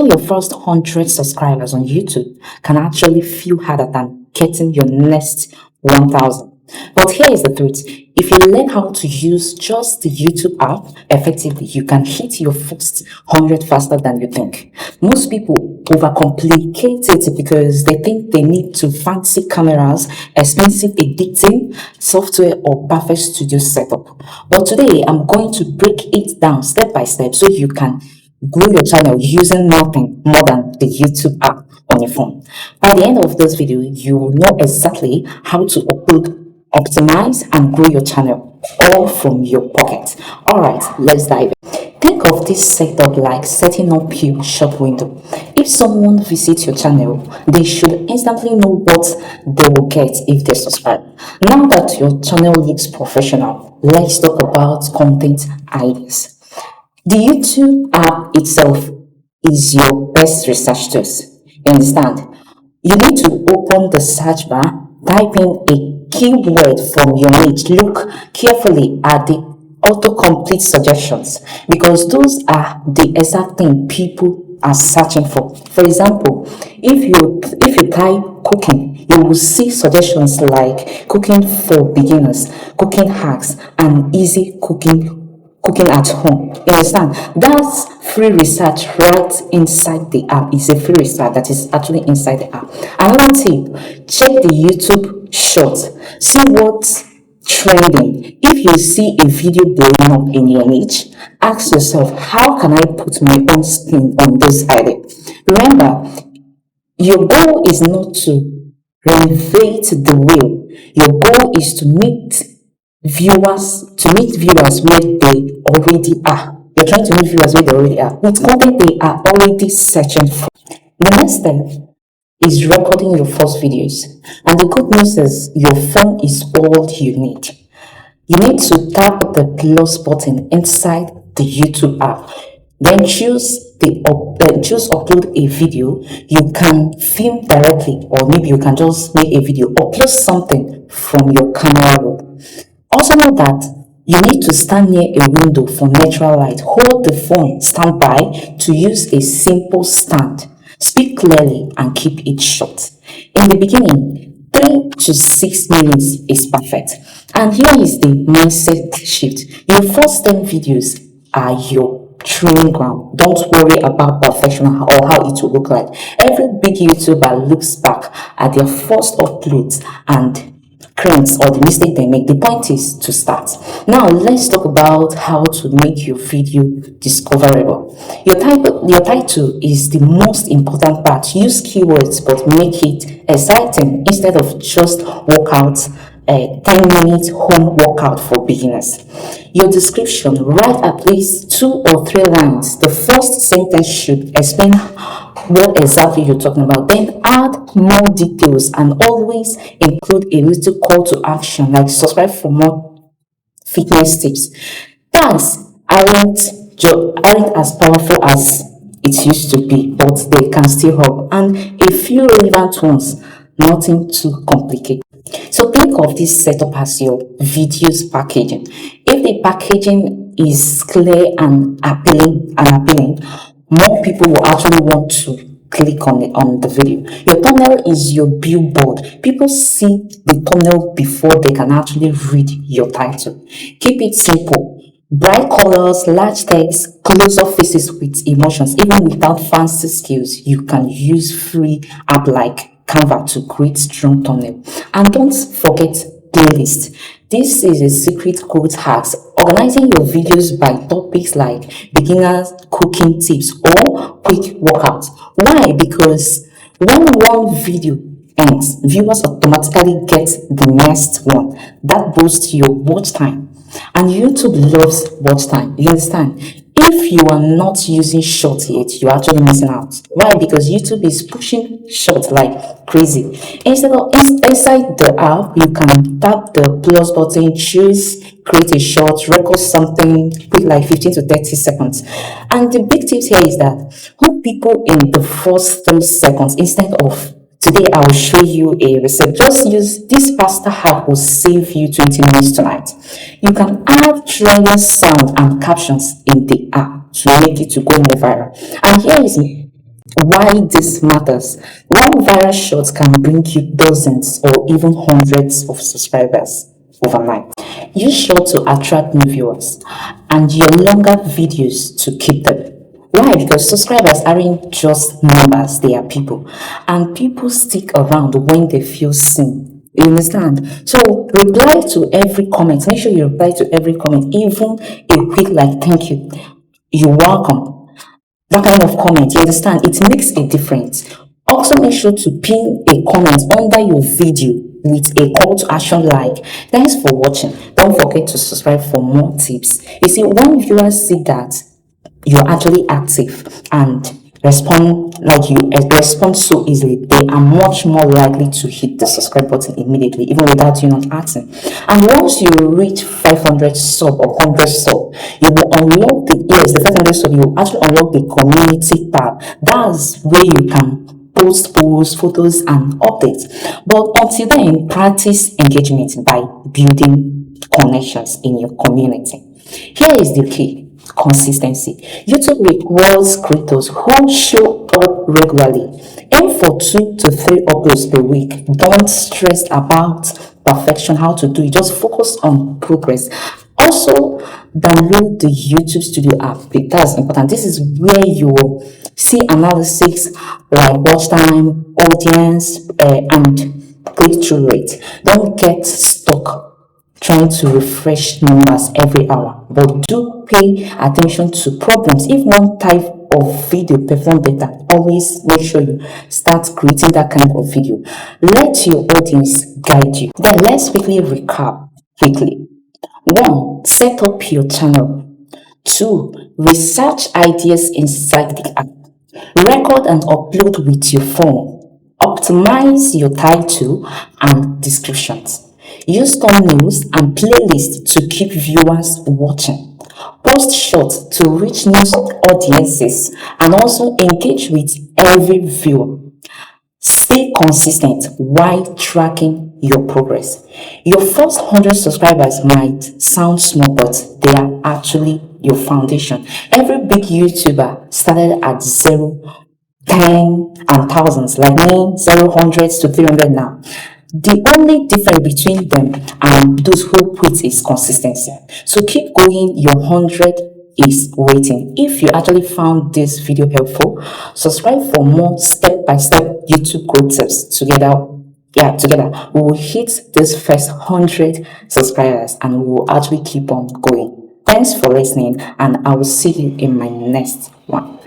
Getting your first 100 subscribers on YouTube can actually feel harder than getting your next 1,000. But here is the truth. If you learn how to use just the YouTube app effectively, you can hit your first 100 faster than you think. Most people overcomplicate it because they think they need to fancy cameras, expensive editing software, or perfect studio setup. But today, I'm going to break it down step by step so you can grow your channel using nothing more than the YouTube app on your phone. By the end of this video, you will know exactly how to upload, optimize, and grow your channel all from your pocket. Alright, let's dive in. Think of this setup like setting up your shop window. If someone visits your channel, they should instantly know what they will get if they subscribe. Now that your channel looks professional, let's talk about content ideas. The YouTube app itself is your best research tools. You understand? You need to open the search bar, type in a keyword from your niche. Look carefully at the autocomplete suggestions because those are the exact thing people are searching for. For example, if you type cooking, you will see suggestions like cooking for beginners, cooking hacks, and easy cooking at home. You understand? That's free research right inside the app. It's a free research that is actually inside the app. Another tip, check the YouTube shorts. See what's trending. If you see a video blowing up in your niche, ask yourself, how can I put my own spin on this idea? Remember, your goal is not to reinvent the wheel. Your goal is to meet viewers where they already are. You're trying to meet viewers where they already are with content they are already searching for. The next step is recording your first videos, and the good news is your phone is all you need. You need to tap the plus button inside the YouTube app, then choose upload a video. You can film directly, or maybe you can just make a video or post something from your camera roll. Also know that you need to stand near a window for natural light. Hold the phone standby to use a simple stand. Speak clearly and keep it short. In the beginning, 3 to 6 minutes is perfect. And here is the mindset shift. Your first 10 videos are your training ground. Don't worry about perfection or how it will look like. Every big YouTuber looks back at their first uploads and cringe or the mistake they make. The point is to start. Now let's talk about how to make your video discoverable. Your title is the most important part. Use keywords but make it exciting instead of just workouts. A 10-minute home workout for beginners. Your description, write at least 2 or 3 lines. The first sentence should explain what exactly you're talking about. Then add more details and always include a little call to action like subscribe for more fitness tips. Thanks aren't as powerful as it used to be, but they can still help. And a few relevant ones, nothing too complicated. So think of this setup as your videos packaging. If the packaging is clear and appealing, more people will actually want to click on the video. Your thumbnail is your billboard. People see the thumbnail before they can actually read your title. Keep it simple. Bright colors, large text, close-up faces with emotions. Even without fancy skills, you can use free app like Canva to create strong thumbnail. And don't forget playlist. This is a secret code hacks. Organizing your videos by topics like beginners, cooking tips, or quick workouts. Why? Because when one video ends, viewers automatically get the next one. That boosts your watch time. And YouTube loves watch time. You understand? If you are not using short yet, you're actually missing out. Why? Because YouTube is pushing short like crazy. Inside the app, you can tap the plus button, choose, create a short, record something quick like 15 to 30 seconds. And the big tip here is that hook people in the first 3 seconds instead of today. I will show you a recipe. Just use this pasta hack will save you 20 minutes tonight. You can add training sound and captions in the app to make it to go more viral. And here is Why this matters. One viral shot can bring you dozens or even hundreds of subscribers overnight. Use short to attract new viewers and your longer videos to keep them. Why? Because subscribers aren't just numbers, they are people. And people stick around when they feel seen. You understand? So reply to every comment. Make sure you reply to every comment, even a quick like thank you. You're welcome. That kind of comment, you understand, it makes a difference. Also make sure to pin a comment under your video with a call to action like thanks for watching, don't forget to subscribe for more tips. You see, when viewers see that you're actually active and respond so easily, they are much more likely to hit the subscribe button immediately, even without you not asking. And once you reach 500 sub or 100 sub, you will unlock the 500 sub, you will actually unlock the community tab. That's where you can post posts, photos, and updates. But until then, practice engagement by building connections in your community. Here is the key. Consistency. YouTube rewards creators who show up regularly. Aim for 2 to 3 uploads per week. Don't stress about perfection, how to do it. Just focus on progress. Also, download the YouTube Studio app. That's important. This is where you will see analytics like watch time, audience, and click-through rate. Don't get stuck trying to refresh numbers every hour, but do pay attention to problems. If one type of video performs better, always make sure you start creating that kind of video. Let your audience guide you. Then let's quickly recap. 1. Set up your channel. 2. Research ideas inside the app. Record and upload with your phone. Optimize your title and descriptions. Use thumbnails and playlists to keep viewers watching. Post short to reach new audiences and also engage with every viewer. Stay consistent while tracking your progress. Your first 100 subscribers might sound small, but they are actually your foundation. Every big YouTuber started at 0, 10, and thousands, like me, 0, hundreds to 300 now. The only difference between them and those who quit is consistency. So keep going, your 100 is waiting. If you actually found this video helpful, subscribe for more step-by-step YouTube growth tips. Together we will hit this first 100 subscribers and we will actually keep on going. Thanks for listening, and I will see you in my next one.